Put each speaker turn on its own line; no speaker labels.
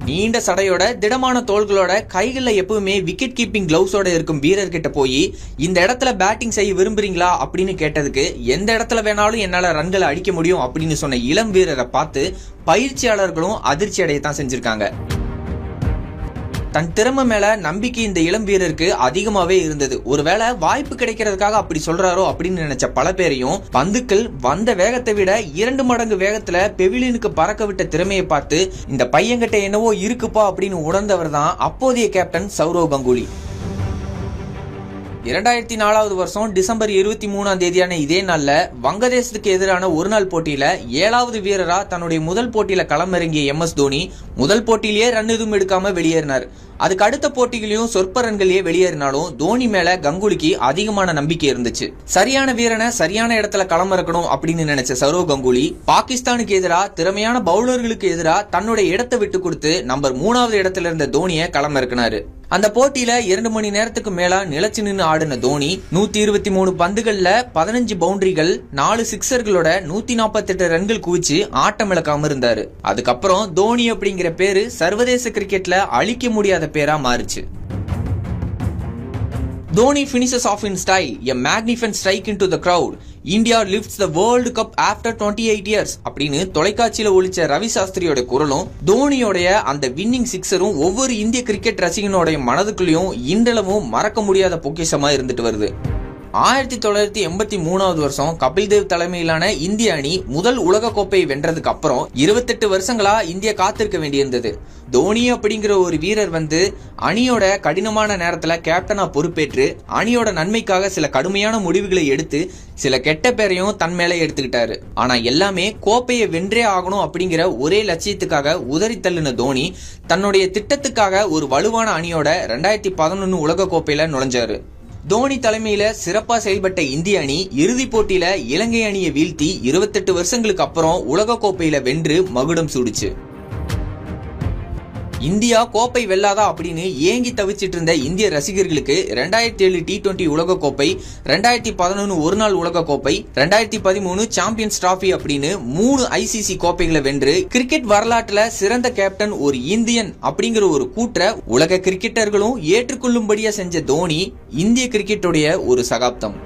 நீண்ட சடையோட திடமான தோள்களோட கைகள்ல எப்பவுமே விக்கெட் கீப்பிங் கிளவுஸோட இருக்கும் வீரர் கிட்ட போய் இந்த இடத்துல பேட்டிங் செய்ய விரும்புறீங்களா அப்படின்னு கேட்டதுக்கு எந்த இடத்துல வேணாலும் என்னால ரன்களை அடிக்க முடியும் அப்படின்னு சொன்ன இளம் வீரரை பார்த்து பயிற்சியாளர்களும் அதிர்ச்சி அடையத்தான் செஞ்சிருக்காங்க. தன் திறமை மேல நம்பிக்கை இந்த இளம் வீரருக்கு அதிகமாவே இருந்தது. ஒருவேளை வாய்ப்பு கிடைக்கிறதுக்காக அப்படி சொல்றாரோ அப்படின்னு நினைச்ச பல பேரையும் பந்துக்கள் வந்த வேகத்தை விட 2 மடங்கு வேகத்துல பெவிலியனுக்கு பறக்க விட்ட திறமையை பார்த்து இந்த பையன்கிட்ட என்னவோ இருக்குப்பா அப்படின்னு உணர்ந்தவர் தான் அப்போதைய கேப்டன் சௌரவ் கங்குலி. 2004 வருஷம் டிசம்பர் 23 இதே நாள்ல வங்கதேசத்துக்கு எதிரான ஒருநாள் போட்டியில 7வது வீரரா தன்னுடைய முதல் போட்டியில களமிறங்கிய MS தோனி முதல் போட்டியிலேயே ரன் எதுவும் எடுக்காம வெளியேறினார். அதுக்கு அடுத்த போட்டிகளையும் சொற்ப ரன்களையே வெளியேறினாலும் தோனி மேல கங்குலிக்கு அதிகமான நம்பிக்கை இருந்துச்சு. சரியான வீரனை சரியான இடத்துல களமிறக்கணும் அப்படின்னு நினைச்ச சௌரவ் கங்குலி பாகிஸ்தானுக்கு எதிராக திறமையான பவுலர்களுக்கு எதிராக தன்னுடைய இடத்தை விட்டு கொடுத்து நம்பர் 3வது இடத்துல இருந்த தோனியை களமிறக்கினாரு. அந்த போட்டியில 2 மணி நேரத்துக்கு மேல நிலைச்சு நின்று ஆடின தோனி 123 பந்துகள்ல 15 பவுண்டரிகள் 4 சிக்ஸர்களோட 148 ரன்கள் குவிச்சு ஆட்டம் இழக்காம இருந்தாரு. அதுக்கப்புறம் தோனி அப்படிங்கிற பேரு சர்வதேச கிரிக்கெட்ல அழிக்க முடியாத பேரா மாறுச்சு. Dhoni finishes off in style, a magnificent strike into the crowd. India lifts the World Cup after 28 years அப்படின்னு தொலைக்காட்சியில ஒலிச்ச ரவி சாஸ்திரியோட குரலும் தோனியோடைய அந்த வின்னிங் சிக்ஸரும் ஒவ்வொரு இந்திய கிரிக்கெட் ரசிகனோட மனதுக்குள்ளேயும் இன்றளவும் மறக்க முடியாத பொக்கிஷமா இருந்துட்டு வருது. 1983 வருஷம் கபில் தேவ் தலைமையிலான இந்திய அணி முதல் உலக கோப்பையை வென்றதுக்கு அப்புறம் 28 வருஷங்களா இந்தியா காத்திருக்க வேண்டியிருந்தது. தோனி அப்படிங்கிற ஒரு வீரர் வந்து அணியோட கடினமான நேரத்துல கேப்டனா பொறுப்பேற்று அணியோட நன்மைக்காக சில கடுமையான முடிவுகளை எடுத்து சில கெட்ட பேரையும் தன் மேல எடுத்துக்கிட்டாரு. ஆனா எல்லாமே கோப்பையை வென்றே ஆகணும் அப்படிங்கிற ஒரே லட்சியத்துக்காக உதறி தள்ளின தோனி தன்னுடைய திட்டத்துக்காக ஒரு வலுவான அணியோட 2011 உலக கோப்பையில நுழைஞ்சாரு. தோனி தலைமையில சிறப்பா செயல்பட்ட இந்திய அணி இறுதி போட்டியில இலங்கை அணியை வீழ்த்தி 28 வருஷங்களுக்கு அப்புறம் உலக கோப்பையில வென்று மகுடம் சூடுச்சு. இந்தியா கோப்பை வெல்லாதா அப்படின்னு ஏங்கி தவிச்சிட்டு இருந்த இந்திய ரசிகர்களுக்கு 2007 T20 உலக கோப்பை, 2011 ஒருநாள் உலக கோப்பை, 2013 சாம்பியன்ஸ் டிராபி அப்படின்னு 3 ICC கோப்பைகளை வென்று கிரிக்கெட் வரலாற்றுல சிறந்த கேப்டன் ஒரு இந்தியன் அப்படிங்கிற ஒரு கூற்ற உலக கிரிக்கெட்டர்களும் ஏற்றுக்கொள்ளும்படியா செஞ்ச தோனி இந்திய கிரிக்கெட்டுடைய ஒரு சகாப்தம்.